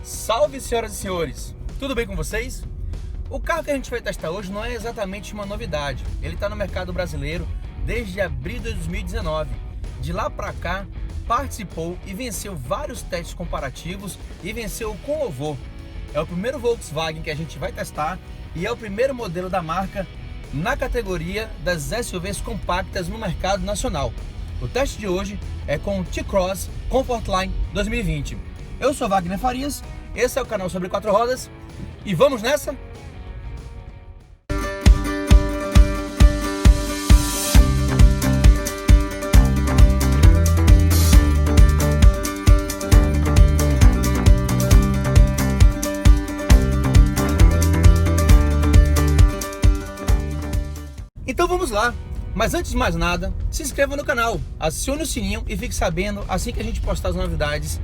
Salve, senhoras e senhores! Tudo bem com vocês? O carro que a gente vai testar hoje não é exatamente uma novidade. Ele está no mercado brasileiro desde abril de 2019. De lá para cá, participou e venceu vários testes comparativos e venceu com louvor. É o primeiro Volkswagen que a gente vai testar e é o primeiro modelo da marca na categoria das SUVs compactas no mercado nacional. O teste de hoje é com o T-Cross Comfortline 2020. Eu sou Wagner Farias, esse é o canal sobre 4 rodas e vamos nessa? Então vamos lá, mas antes de mais nada, se inscreva no canal, acione o sininho e fique sabendo assim que a gente postar as novidades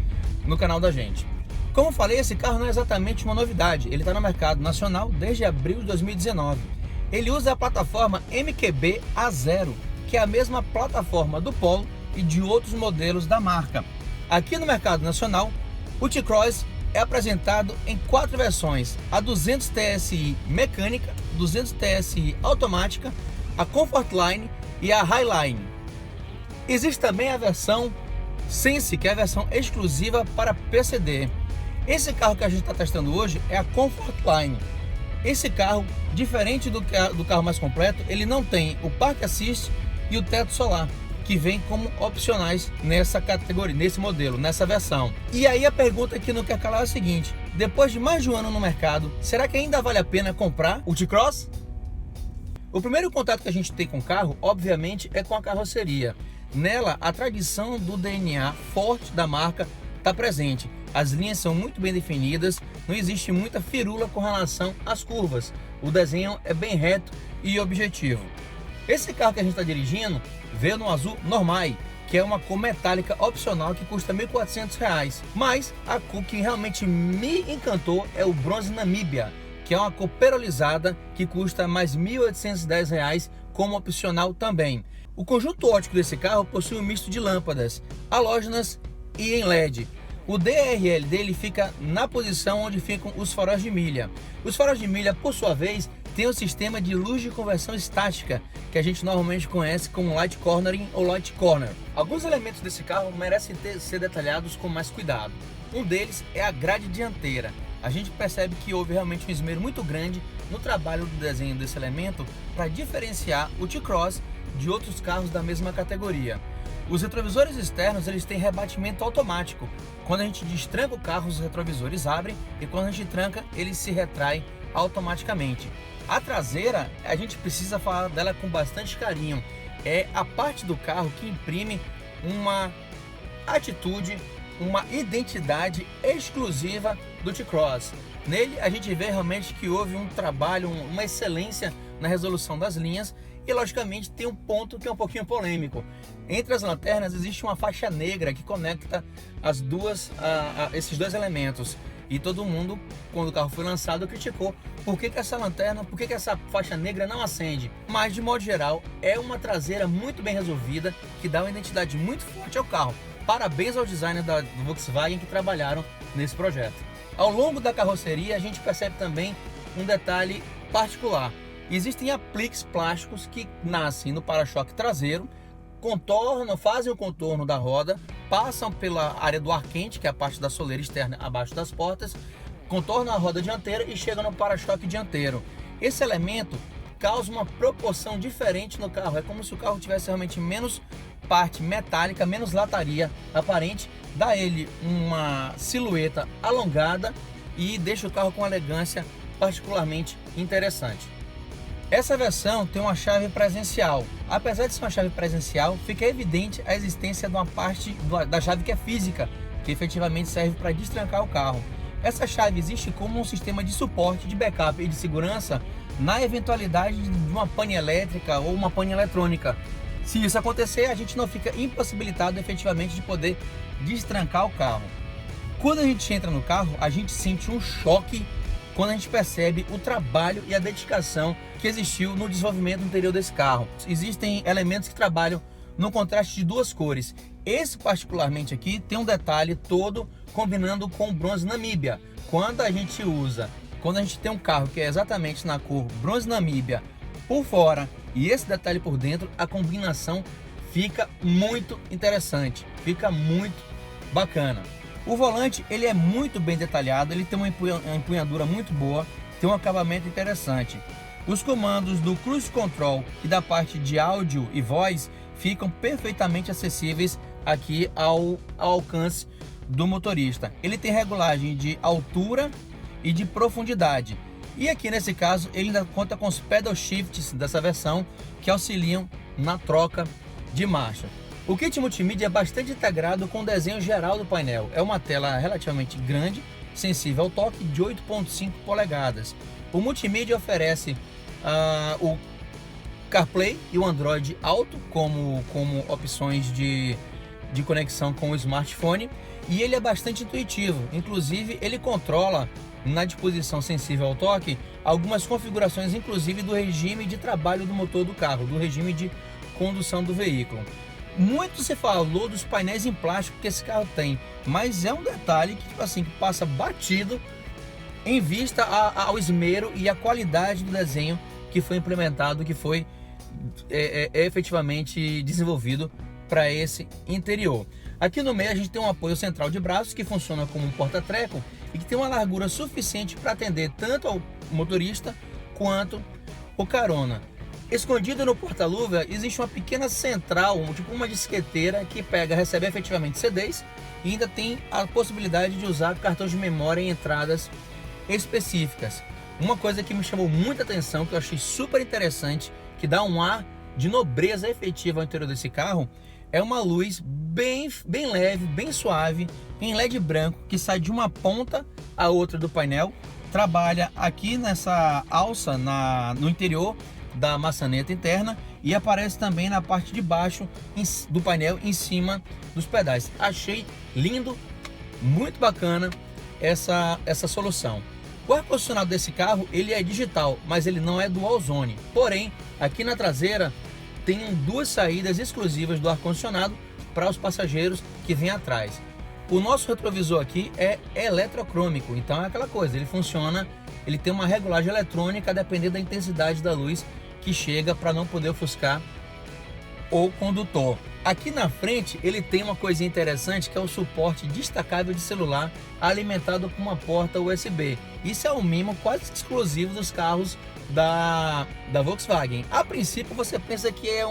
no canal da gente. Como falei, esse carro não é exatamente uma novidade, ele está no mercado nacional desde abril de 2019. Ele usa a plataforma MQB A0, que é a mesma plataforma do Polo e de outros modelos da marca. Aqui no mercado nacional, o T-Cross é apresentado em 4 versões: a 200 TSI mecânica, 200 TSI automática, a Comfortline e a Highline. Existe também a versão Sense, que é a versão exclusiva para PCD. Esse carro que a gente está testando hoje é a Comfortline. Esse carro, diferente do carro mais completo, ele não tem o Park Assist e o teto solar, que vem como opcionais nessa categoria, nesse modelo, nessa versão. E aí a pergunta que não quer calar é o seguinte: depois de mais de um ano no mercado, será que ainda vale a pena comprar o T-Cross? O primeiro contato que a gente tem com o carro, obviamente, é com a carroceria. Nela, a tradição do DNA forte da marca está presente. As linhas são muito bem definidas, não existe muita firula com relação às curvas. O desenho é bem reto e objetivo. Esse carro que a gente está dirigindo veio no azul Normai, que é uma cor metálica opcional que custa R$ 1.400. Mas a cor que realmente me encantou é o bronze Namíbia, que é uma cor perolizada que custa mais R$ 1.810 como opcional também. O conjunto óptico desse carro possui um misto de lâmpadas halógenas e em LED. O DRL dele fica na posição onde ficam os faróis de milha. Os faróis de milha, por sua vez, tem um sistema de luz de conversão estática, que a gente normalmente conhece como Light Cornering ou Light Corner. Alguns elementos desse carro merecem ser detalhados com mais cuidado. Um deles é a grade dianteira. A gente percebe que houve realmente um esmero muito grande no trabalho do desenho desse elemento para diferenciar o T-Cross de outros carros da mesma categoria. Os retrovisores externos, eles têm rebatimento automático. Quando a gente destranca o carro, os retrovisores abrem, e quando a gente tranca, eles se retraem automaticamente. A traseira, a gente precisa falar dela com bastante carinho. É a parte do carro que imprime uma atitude, uma identidade exclusiva do T-Cross. Nele a gente vê realmente que houve um trabalho, uma excelência na resolução das linhas. E logicamente tem um ponto que é um pouquinho polêmico. Entre as lanternas existe uma faixa negra que conecta esses dois elementos. E todo mundo, quando o carro foi lançado, criticou por que essa lanterna, por que essa faixa negra não acende. Mas de modo geral é uma traseira muito bem resolvida, que dá uma identidade muito forte ao carro. Parabéns ao designer do Volkswagen que trabalharam nesse projeto. Ao longo da carroceria a gente percebe também um detalhe particular. Existem apliques plásticos que nascem no para-choque traseiro, fazem o contorno da roda, passam pela área do ar quente, que é a parte da soleira externa abaixo das portas, contornam a roda dianteira e chegam no para-choque dianteiro. Esse elemento causa uma proporção diferente no carro, é como se o carro tivesse realmente menos parte metálica, menos lataria aparente, dá ele uma silhueta alongada e deixa o carro com uma elegância particularmente interessante. Essa versão tem uma chave presencial. Apesar de ser uma chave presencial, fica evidente a existência de uma parte da chave que é física, que efetivamente serve para destrancar o carro. Essa chave existe como um sistema de suporte, de backup e de segurança na eventualidade de uma pane elétrica ou uma pane eletrônica. Se isso acontecer, a gente não fica impossibilitado efetivamente de poder destrancar o carro. Quando a gente entra no carro, a gente sente um choque quando a gente percebe o trabalho e a dedicação que existiu no desenvolvimento interior desse carro. Existem elementos que trabalham no contraste de duas cores. Esse particularmente aqui tem um detalhe todo combinando com o bronze Namíbia. Quando a gente tem um carro que é exatamente na cor bronze Namíbia por fora e esse detalhe por dentro, a combinação fica muito interessante, fica muito bacana. O volante ele é muito bem detalhado, ele tem uma empunhadura muito boa, tem um acabamento interessante. Os comandos do Cruise Control e da parte de áudio e voz ficam perfeitamente acessíveis aqui ao alcance do motorista. Ele tem regulagem de altura e de profundidade. E aqui nesse caso ele ainda conta com os pedal shifts dessa versão que auxiliam na troca de marcha. O kit multimídia é bastante integrado com o desenho geral do painel. É uma tela relativamente grande, sensível ao toque, de 8,5 polegadas. O multimídia oferece o CarPlay e o Android Auto como opções de conexão com o smartphone, e ele é bastante intuitivo. Inclusive ele controla na disposição sensível ao toque algumas configurações, inclusive do regime de trabalho do motor do carro, do regime de condução do veículo. Muito se falou dos painéis em plástico que esse carro tem, mas é um detalhe que, tipo assim, que passa batido em vista ao esmero e à qualidade do desenho que foi implementado, que foi efetivamente desenvolvido para esse interior. Aqui no meio a gente tem um apoio central de braços que funciona como um porta-treco e que tem uma largura suficiente para atender tanto ao motorista quanto o carona. Escondido no porta-luva existe uma pequena central, tipo uma disqueteira que recebe efetivamente CDs e ainda tem a possibilidade de usar cartões de memória em entradas específicas. Uma coisa que me chamou muita atenção, que eu achei super interessante, que dá um ar de nobreza efetiva ao interior desse carro, é uma luz bem leve, bem suave, em LED branco, que sai de uma ponta a outra do painel, trabalha aqui nessa alça no interior da maçaneta interna e aparece também na parte de baixo do painel, em cima dos pedais. Achei lindo, muito bacana essa solução. O ar-condicionado desse carro ele é digital, mas ele não é dual zone. Porém, aqui na traseira tem duas saídas exclusivas do ar-condicionado para os passageiros que vêm atrás. O nosso retrovisor aqui é eletrocrômico, então é aquela coisa, ele funciona, ele tem uma regulagem eletrônica a depender da intensidade da luz que chega, para não poder ofuscar o condutor. Aqui na frente ele tem uma coisinha interessante, que é o suporte destacável de celular alimentado com uma porta USB. Isso é um mimo quase exclusivo dos carros da Volkswagen. A princípio você pensa que é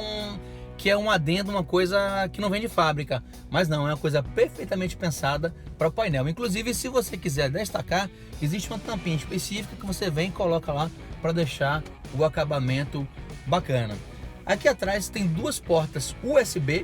um adendo, uma coisa que não vem de fábrica, mas não, é uma coisa perfeitamente pensada para o painel. Inclusive, se você quiser destacar, existe uma tampinha específica que você vem e coloca lá para deixar o acabamento bacana. Aqui atrás tem duas portas USB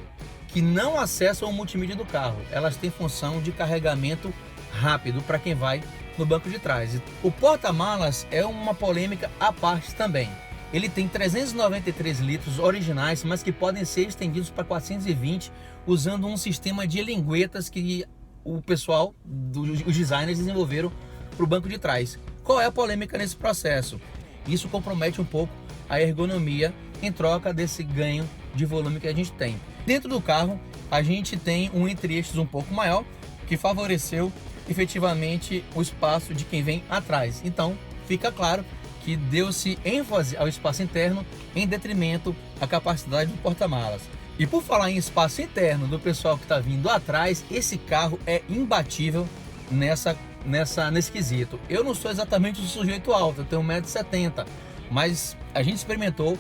que não acessam o multimídia do carro. Elas têm função de carregamento rápido para quem vai no banco de trás. O porta-malas é uma polêmica à parte também. Ele tem 393 litros originais, mas que podem ser estendidos para 420 usando um sistema de linguetas que o pessoal, os designers, desenvolveram para o banco de trás. Qual é a polêmica nesse processo? Isso compromete um pouco a ergonomia em troca desse ganho de volume que a gente tem. Dentro do carro a gente tem um entre-eixos um pouco maior, que favoreceu efetivamente o espaço de quem vem atrás. Então fica claro que deu-se ênfase ao espaço interno em detrimento à capacidade do porta-malas. E por falar em espaço interno do pessoal que está vindo atrás, esse carro é imbatível nesse quesito. Eu não sou exatamente um sujeito alto, eu tenho 1,70 m, mas a gente experimentou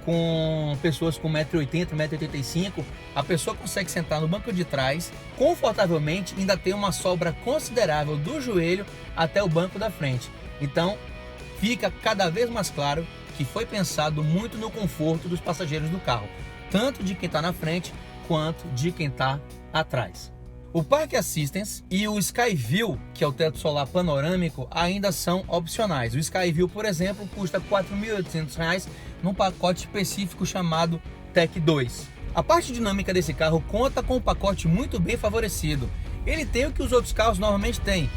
com pessoas com 1,80 m, 1,85 m, a pessoa consegue sentar no banco de trás confortavelmente, ainda tem uma sobra considerável do joelho até o banco da frente. Então fica cada vez mais claro que foi pensado muito no conforto dos passageiros do carro, tanto de quem está na frente quanto de quem está atrás. O Park Assistance e o Skyview, que é o teto solar panorâmico, ainda são opcionais. O Skyview, por exemplo, custa R$ 4.800 num pacote específico chamado Tech 2. A parte dinâmica desse carro conta com um pacote muito bem favorecido. Ele tem o que os outros carros normalmente têm,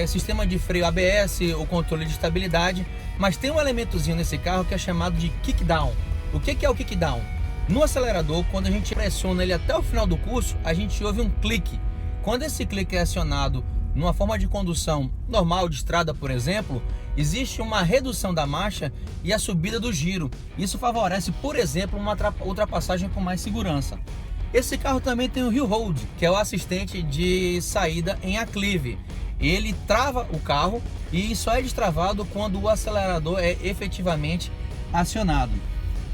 sistema de freio ABS, o controle de estabilidade, mas tem um elementozinho nesse carro que é chamado de kickdown. O que é o kickdown? No acelerador, quando a gente pressiona ele até o final do curso, a gente ouve um clique. Quando esse clique é acionado numa forma de condução normal de estrada, por exemplo, existe uma redução da marcha e a subida do giro. Isso favorece, por exemplo, uma ultrapassagem com mais segurança. Esse carro também tem o Hill Hold, que é o assistente de saída em aclive. Ele trava o carro e só é destravado quando o acelerador é efetivamente acionado.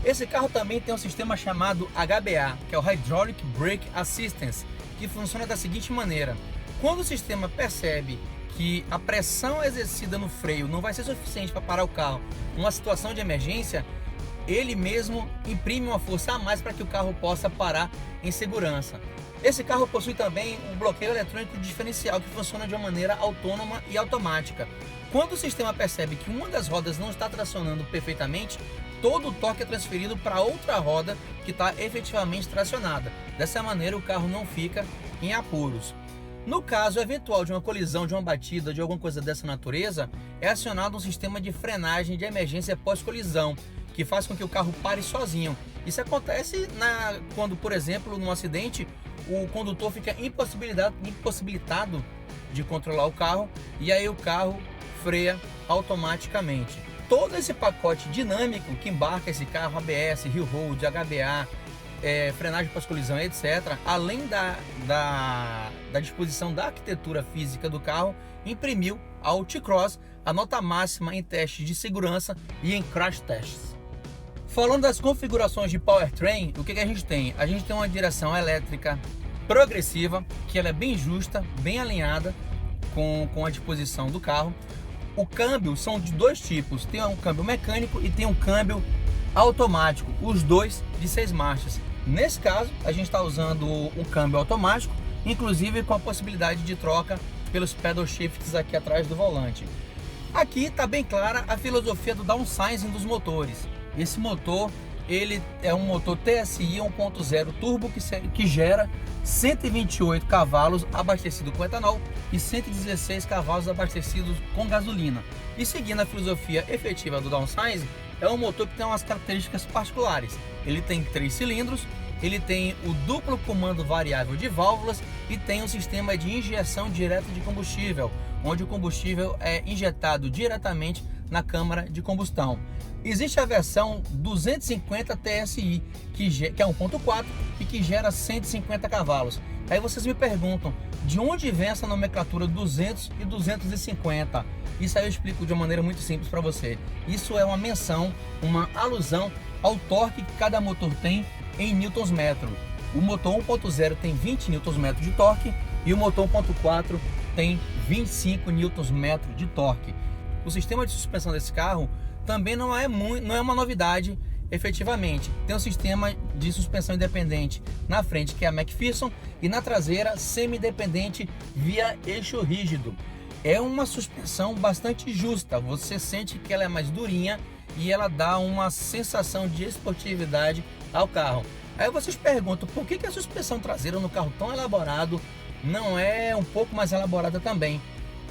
Esse carro também tem um sistema chamado HBA, que é o Hydraulic Brake Assistance, que funciona da seguinte maneira: quando o sistema percebe que a pressão exercida no freio não vai ser suficiente para parar o carro numa situação de emergência, ele mesmo imprime uma força a mais para que o carro possa parar em segurança. Esse carro possui também um bloqueio eletrônico diferencial que funciona de uma maneira autônoma e automática. Quando o sistema percebe que uma das rodas não está tracionando perfeitamente, todo o torque é transferido para outra roda que está efetivamente tracionada. Dessa maneira o carro não fica em apuros. No caso eventual de uma colisão, de uma batida, de alguma coisa dessa natureza, é acionado um sistema de frenagem de emergência pós-colisão, que faz com que o carro pare sozinho. Isso acontece quando, por exemplo, num acidente, o condutor fica impossibilitado de controlar o carro e aí o carro freia automaticamente. Todo esse pacote dinâmico que embarca esse carro, ABS, Hill Hold, HBA, frenagem pós-colisão, etc., além da disposição da arquitetura física do carro, imprimiu ao T-Cross a nota máxima em testes de segurança e em crash tests. Falando das configurações de powertrain, o que a gente tem? A gente tem uma direção elétrica progressiva, que ela é bem justa, bem alinhada com a disposição do carro. O câmbio são de dois tipos, tem um câmbio mecânico e tem um câmbio automático, os dois de 6 marchas. Nesse caso, a gente está usando um câmbio automático, inclusive com a possibilidade de troca pelos pedal shifts aqui atrás do volante. Aqui está bem clara a filosofia do downsizing dos motores. Esse motor, ele é um motor TSI 1.0 turbo que gera 128 cavalos abastecido com etanol e 116 cavalos abastecidos com gasolina. E seguindo a filosofia efetiva do downsizing, é um motor que tem umas características particulares. Ele tem 3 cilindros, ele tem o duplo comando variável de válvulas e tem um sistema de injeção direta de combustível, onde o combustível é injetado diretamente na câmara de combustão. Existe a versão 250 TSI, que é 1.4 e que gera 150 cavalos. Aí vocês me perguntam, de onde vem essa nomenclatura 200 e 250? Isso aí eu explico de uma maneira muito simples para você. Isso é uma menção, uma alusão ao torque que cada motor tem em newtons-metro. O motor 1.0 tem 20 newtons-metro de torque e o motor 1.4 tem 25 newtons-metro de torque. O sistema de suspensão desse carro também não é uma novidade efetivamente. Tem um sistema de suspensão independente na frente, que é a McPherson, e na traseira semi-independente via eixo rígido. É uma suspensão bastante justa, você sente que ela é mais durinha e ela dá uma sensação de esportividade ao carro. Aí vocês perguntam, por que a suspensão traseira no carro tão elaborado não é um pouco mais elaborada também?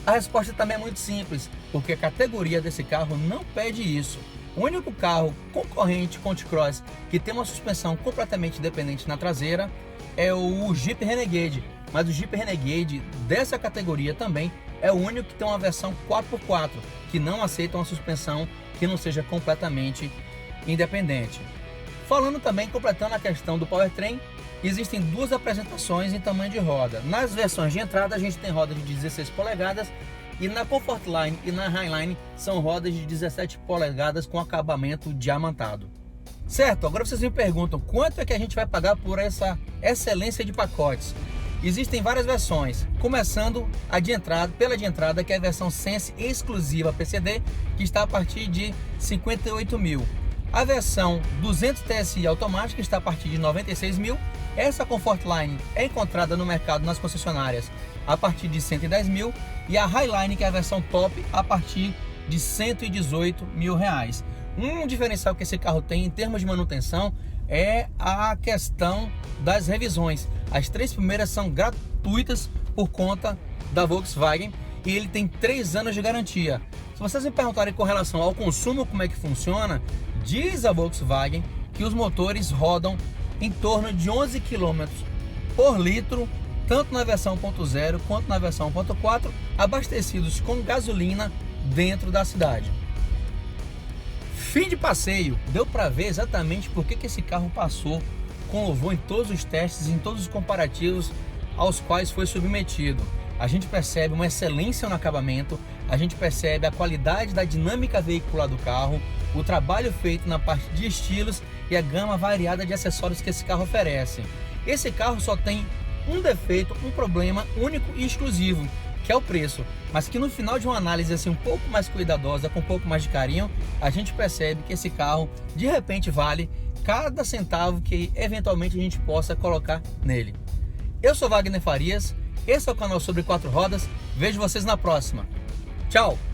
A resposta também é muito simples, porque a categoria desse carro não pede isso. O único carro concorrente com o T-Cross que tem uma suspensão completamente independente na traseira é o Jeep Renegade, mas o Jeep Renegade dessa categoria também é o único que tem uma versão 4x4, que não aceita uma suspensão que não seja completamente independente. Falando também, completando a questão do powertrain, existem 2 apresentações em tamanho de roda. Nas versões de entrada a gente tem rodas de 16 polegadas e na Comfortline e na Highline são rodas de 17 polegadas com acabamento diamantado. Certo, agora vocês me perguntam quanto é que a gente vai pagar por essa excelência de pacotes. Existem várias versões, começando pela de entrada, que é a versão Sense exclusiva PCD, que está a partir de 58 mil. A versão 200 TSI automática está a partir de 96 mil. Essa Comfortline é encontrada no mercado nas concessionárias a partir de 110 mil e a Highline, que é a versão top, a partir de 118 mil reais. Um diferencial que esse carro tem em termos de manutenção é a questão das revisões. As 3 primeiras são gratuitas por conta da Volkswagen e ele tem 3 anos de garantia. Se vocês me perguntarem com relação ao consumo, como é que funciona, diz a Volkswagen que os motores rodam em torno de 11 km por litro tanto na versão 1.0 quanto na versão 1.4, abastecidos com gasolina dentro da cidade. Fim de passeio, deu para ver exatamente por que esse carro passou com louvor em todos os testes, em todos os comparativos aos quais foi submetido. A gente percebe uma excelência no acabamento, a gente percebe a qualidade da dinâmica veicular do carro, o trabalho feito na parte de estilos e a gama variada de acessórios que esse carro oferece. Esse carro só tem um defeito, um problema único e exclusivo, que é o preço, mas que no final de uma análise assim um pouco mais cuidadosa, com um pouco mais de carinho, a gente percebe que esse carro de repente vale cada centavo que eventualmente a gente possa colocar nele. Eu sou Wagner Farias, esse é o canal sobre 4 rodas, vejo vocês na próxima. Tchau!